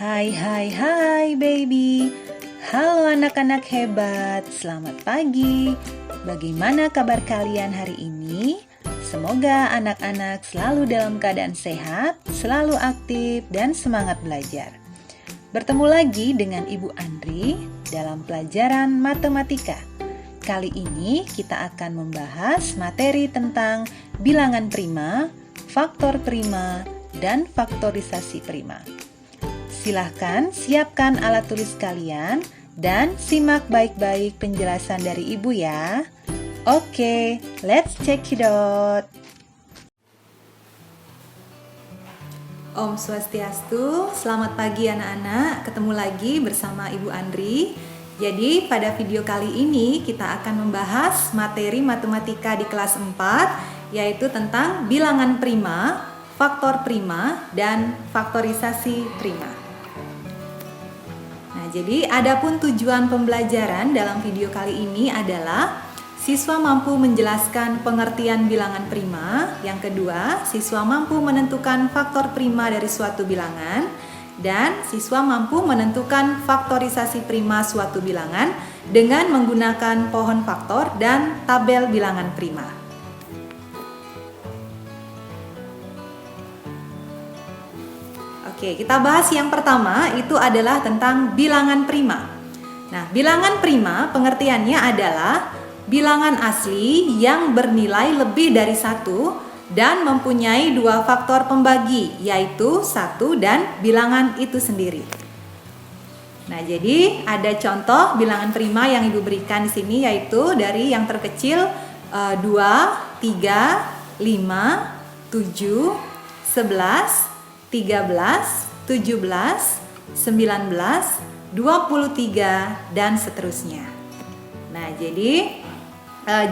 Hai baby. Halo anak-anak hebat, selamat pagi. Bagaimana kabar kalian hari ini? Semoga anak-anak selalu dalam keadaan sehat, selalu aktif dan semangat belajar. Bertemu lagi dengan Ibu Andri dalam pelajaran matematika. Kali ini kita akan membahas materi tentang bilangan prima, faktor prima, dan faktorisasi prima. Silahkan siapkan alat tulis kalian dan simak baik-baik penjelasan dari Ibu ya. Oke, let's check it out. Om Swastiastu, selamat pagi anak-anak. Ketemu lagi bersama Ibu Andri. Jadi pada video kali ini kita akan membahas materi matematika di kelas 4, yaitu tentang bilangan prima, faktor prima, dan faktorisasi prima. Nah, jadi adapun tujuan pembelajaran dalam video kali ini adalah siswa mampu menjelaskan pengertian bilangan prima. Yang kedua, siswa mampu menentukan faktor prima dari suatu bilangan. Dan siswa mampu menentukan faktorisasi prima suatu bilangan dengan menggunakan pohon faktor dan tabel bilangan prima. Oke, kita bahas yang pertama, itu adalah tentang bilangan prima. Nah, bilangan prima pengertiannya adalah bilangan asli yang bernilai lebih dari 1 dan mempunyai 2 faktor pembagi, yaitu 1 dan bilangan itu sendiri. Nah, jadi ada contoh bilangan prima yang Ibu berikan di sini, yaitu dari yang terkecil 2, 3, 5, 7, 11, 13, 17, 19, 23, dan seterusnya. Nah, jadi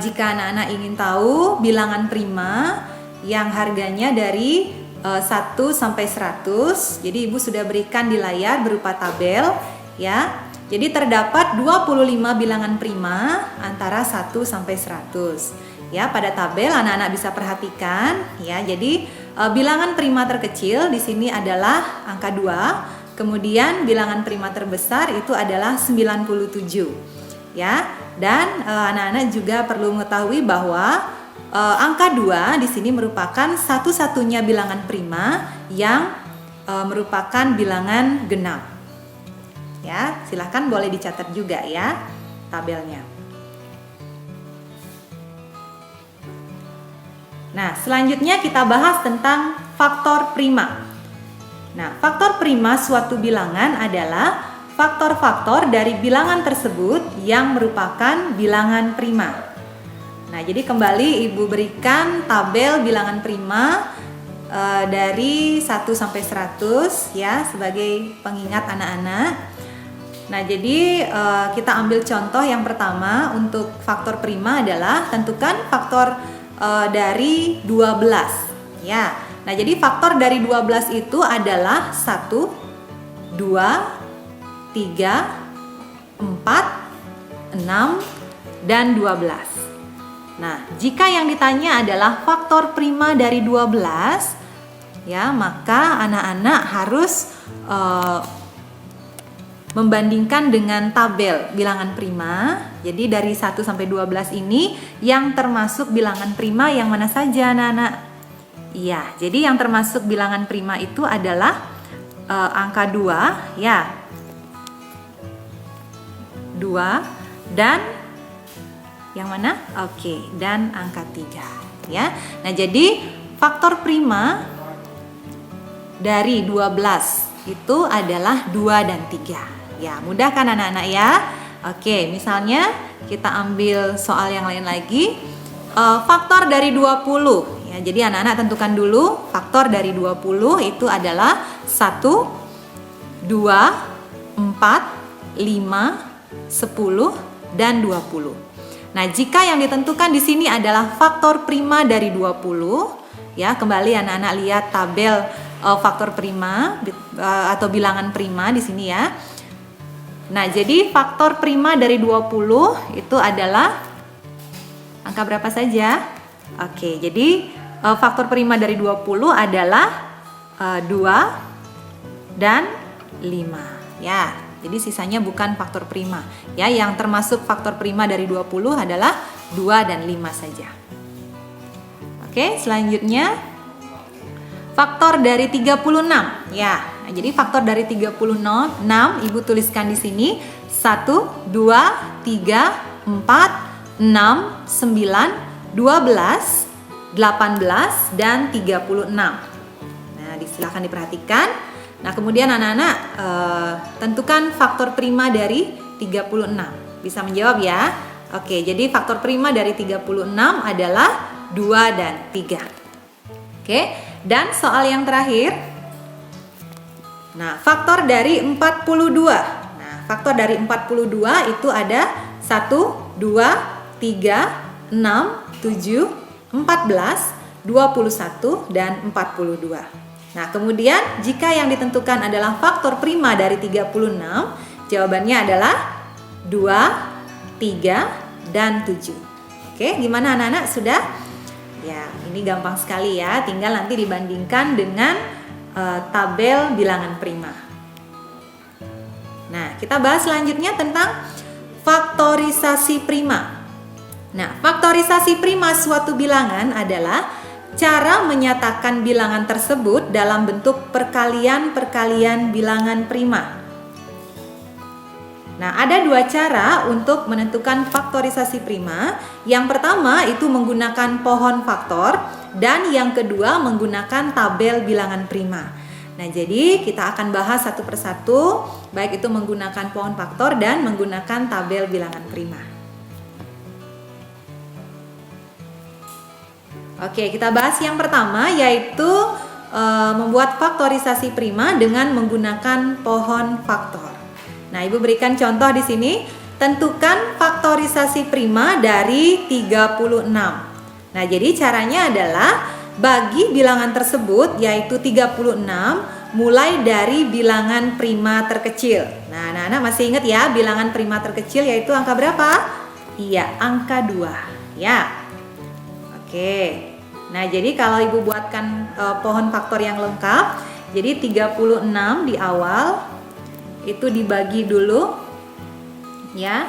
jika anak-anak ingin tahu bilangan prima yang harganya dari 1 sampai 100, jadi Ibu sudah berikan di layar berupa tabel ya. Jadi terdapat 25 bilangan prima antara 1 sampai 100. Ya, pada tabel anak-anak bisa perhatikan ya. Jadi bilangan prima terkecil di sini adalah angka 2. Kemudian bilangan prima terbesar itu adalah 97. Ya. Dan anak-anak juga perlu mengetahui bahwa angka 2 di sini merupakan satu-satunya bilangan prima yang merupakan bilangan genap. Ya, silahkan boleh dicatat juga ya tabelnya. Nah, selanjutnya kita bahas tentang faktor prima. Nah, faktor prima suatu bilangan adalah faktor-faktor dari bilangan tersebut yang merupakan bilangan prima. Nah, jadi kembali Ibu berikan tabel bilangan prima dari 1 sampai 100 ya sebagai pengingat anak-anak. Nah, jadi kita ambil contoh yang pertama untuk faktor prima adalah tentukan faktor dari 12 ya. Nah, jadi faktor dari 12 itu adalah 1, 2, 3, 4, 6, dan 12. Nah, jika yang ditanya adalah faktor prima dari 12 ya, maka anak-anak harus membandingkan dengan tabel bilangan prima. Jadi dari 1 sampai 12 ini yang termasuk bilangan prima yang mana saja anak-anak? Iya, jadi yang termasuk bilangan prima itu adalah angka 2 ya. 2 dan yang mana? Oke, dan angka 3 ya. Nah, jadi faktor prima dari 12 itu adalah 2 dan 3. Ya, mudah kan anak-anak ya? Oke, misalnya kita ambil soal yang lain lagi. Faktor dari 20. Ya, jadi anak-anak tentukan dulu faktor dari 20 itu adalah 1, 2, 4, 5, 10, dan 20. Nah, jika yang ditentukan di sini adalah faktor prima dari 20, ya, kembali anak-anak lihat tabel faktor prima atau bilangan prima di sini ya. Nah, jadi faktor prima dari 20 itu adalah angka berapa saja? Oke, jadi faktor prima dari 20 adalah 2 dan 5. Ya, jadi sisanya bukan faktor prima. Ya, yang termasuk faktor prima dari 20 adalah 2 dan 5 saja. Oke, selanjutnya faktor dari 36. Ya, jadi faktor dari 36 Ibu tuliskan di sini 1, 2, 3, 4, 6, 9, 12, 18 dan 36. Nah, silakan diperhatikan. Nah, kemudian anak-anak tentukan faktor prima dari 36. Bisa menjawab ya? Oke, jadi faktor prima dari 36 adalah 2 dan 3. Oke, dan soal yang terakhir. Nah, faktor dari 42. Nah, faktor dari 42 itu ada 1, 2, 3, 6, 7, 14, 21, dan 42. Nah, kemudian jika yang ditentukan adalah faktor prima dari 36, jawabannya adalah 2, 3, dan 7. Oke, gimana anak-anak? Sudah? Ya, ini gampang sekali ya. Tinggal nanti dibandingkan dengan tabel bilangan prima. Nah, kita bahas selanjutnya tentang faktorisasi prima. Nah, faktorisasi prima suatu bilangan adalah cara menyatakan bilangan tersebut dalam bentuk perkalian-perkalian bilangan prima. Nah, ada dua cara untuk menentukan faktorisasi prima. Yang pertama itu menggunakan pohon faktor dan yang kedua menggunakan tabel bilangan prima. Nah, jadi kita akan bahas satu persatu, baik itu menggunakan pohon faktor dan menggunakan tabel bilangan prima. Oke, kita bahas yang pertama yaitu membuat faktorisasi prima dengan menggunakan pohon faktor. Nah, Ibu berikan contoh di sini. Tentukan faktorisasi prima dari 36. Nah, jadi caranya adalah bagi bilangan tersebut yaitu 36 mulai dari bilangan prima terkecil. Nah, anak-anak masih ingat ya bilangan prima terkecil yaitu angka berapa? Iya, angka 2. Ya. Oke. Nah, jadi kalau Ibu buatkan pohon faktor yang lengkap, jadi 36 di awal itu dibagi dulu ya.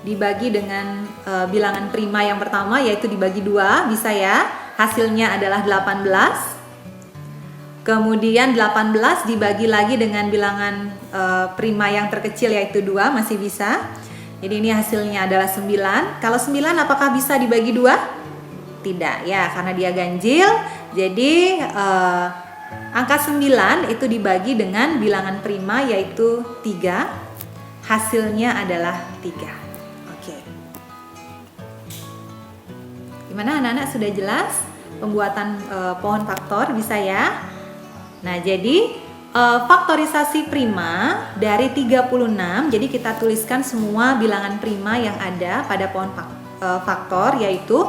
Dibagi dengan bilangan prima yang pertama yaitu dibagi 2, bisa ya. Hasilnya adalah 18. Kemudian 18 dibagi lagi dengan bilangan prima yang terkecil yaitu 2, masih bisa. Jadi ini hasilnya adalah 9. Kalau 9 apakah bisa dibagi 2? Tidak ya, karena dia ganjil. Jadi angka 9 itu dibagi dengan bilangan prima yaitu 3. Hasilnya adalah 3. Oke. Gimana anak-anak, sudah jelas pembuatan pohon faktor? Bisa ya? Nah, jadi faktorisasi prima dari 36. Jadi kita tuliskan semua bilangan prima yang ada pada pohon faktor yaitu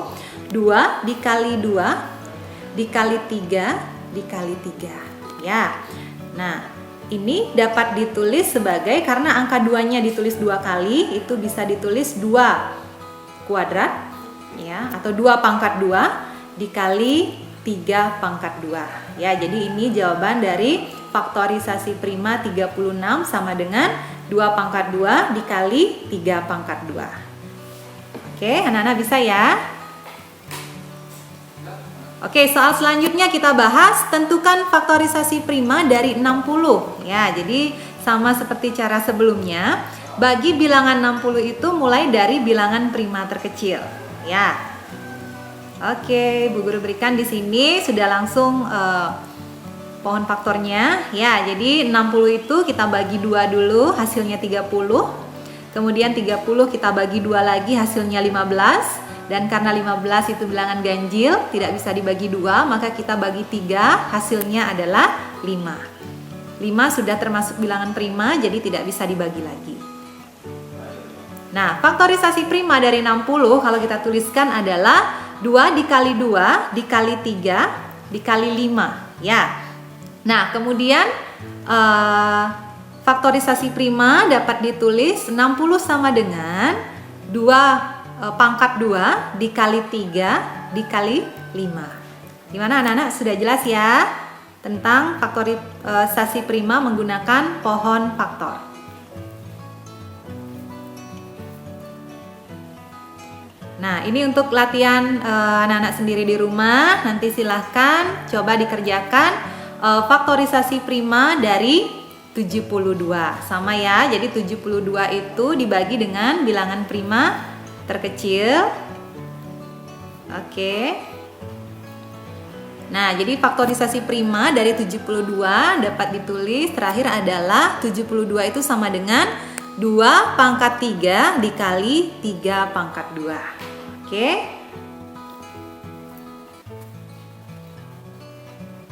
2 dikali 2 dikali 3 dikali 3 ya. Nah, ini dapat ditulis sebagai, karena angka 2-nya ditulis 2 kali, itu bisa ditulis 2 kuadrat ya, atau 2 pangkat 2 dikali 3 pangkat 2 ya. Jadi ini jawaban dari faktorisasi prima 36 sama dengan 2 pangkat 2 dikali 3 pangkat 2. Oke, anak-anak bisa ya? Oke, soal selanjutnya kita bahas tentukan faktorisasi prima dari 60 ya. Jadi sama seperti cara sebelumnya, bagi bilangan 60 itu mulai dari bilangan prima terkecil ya. Oke, Bu Guru berikan di sini sudah langsung pohon faktornya ya. Jadi 60 itu kita bagi 2 dulu, hasilnya 30. Kemudian 30 kita bagi 2 lagi, hasilnya 15. Dan karena 15 itu bilangan ganjil, tidak bisa dibagi 2, maka kita bagi 3, hasilnya adalah 5. 5 sudah termasuk bilangan prima, jadi tidak bisa dibagi lagi. Nah, faktorisasi prima dari 60 kalau kita tuliskan adalah 2 dikali 2 dikali 3 dikali 5 ya. Nah, kemudian faktorisasi prima dapat ditulis 60 sama dengan 2 pangkat 2 dikali 3 dikali 5. Gimana anak-anak, sudah jelas ya? tentang faktorisasi prima menggunakan pohon faktor. Nah, ini untuk latihan anak-anak sendiri di rumah. Nanti silahkan coba dikerjakan faktorisasi prima dari 72. Sama ya, jadi 72 itu dibagi dengan bilangan prima terkecil. Oke. Nah, jadi faktorisasi prima dari 72 dapat ditulis terakhir adalah 72 itu sama dengan 2 pangkat 3 dikali 3 pangkat 2. Oke.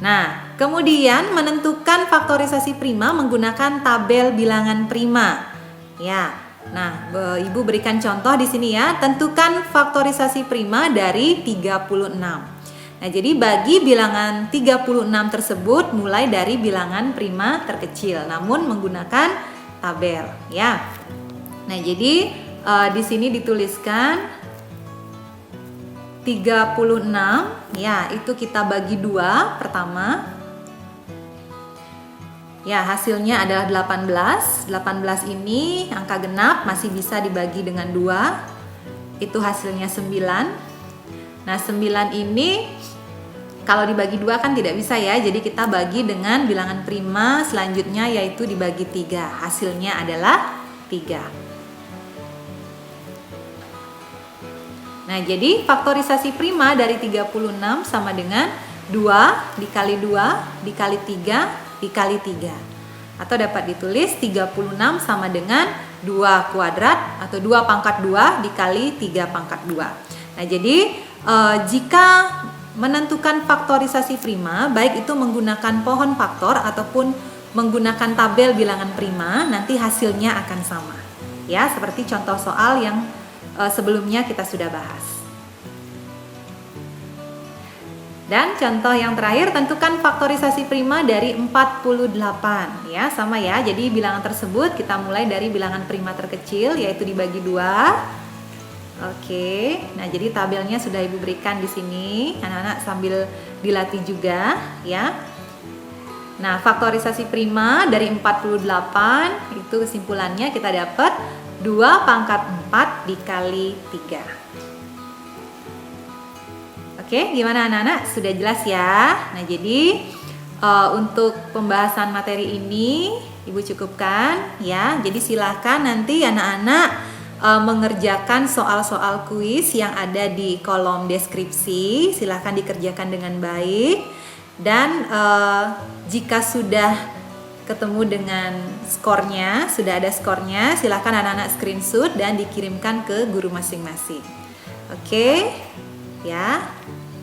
Nah, kemudian menentukan faktorisasi prima menggunakan tabel bilangan prima. Ya. Nah, Ibu berikan contoh di sini ya. Tentukan faktorisasi prima dari 36. Nah, jadi bagi bilangan 36 tersebut mulai dari bilangan prima terkecil, namun menggunakan tabel, ya. Nah, jadi di sini dituliskan 36, ya, itu kita bagi 2 pertama. Ya, hasilnya adalah 18. 18 ini angka genap masih bisa dibagi dengan 2. Itu hasilnya 9. Nah, 9 ini kalau dibagi 2 kan tidak bisa ya, jadi kita bagi dengan bilangan prima selanjutnya yaitu dibagi 3. Hasilnya adalah 3. Nah, jadi faktorisasi prima dari 36 sama dengan 2 dikali 2 dikali 3 dikali 3. Atau dapat ditulis 36 sama dengan 2 kuadrat atau 2 pangkat 2 dikali 3 pangkat 2. Nah, jadi jika menentukan faktorisasi prima, baik itu menggunakan pohon faktor ataupun menggunakan tabel bilangan prima, nanti hasilnya akan sama. Ya, seperti contoh soal yang sebelumnya kita sudah bahas. Dan contoh yang terakhir, tentukan faktorisasi prima dari 48. Ya, sama ya. Jadi bilangan tersebut kita mulai dari bilangan prima terkecil yaitu dibagi 2. Oke, nah jadi tabelnya sudah Ibu berikan di sini, anak-anak sambil dilatih juga ya. Nah, faktorisasi prima dari 48 itu kesimpulannya kita dapat 2 pangkat 4 dikali 3. Oke, gimana anak-anak? Sudah jelas ya? Nah, jadi untuk pembahasan materi ini Ibu cukupkan ya. Jadi silahkan nanti anak-anak mengerjakan soal-soal kuis yang ada di kolom deskripsi. Silahkan dikerjakan dengan baik. Dan jika sudah ketemu dengan skornya, sudah ada skornya, silahkan anak-anak screenshot dan dikirimkan ke guru masing-masing. Oke, ya.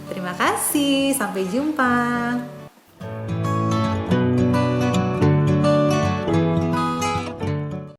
Terima kasih. Sampai jumpa.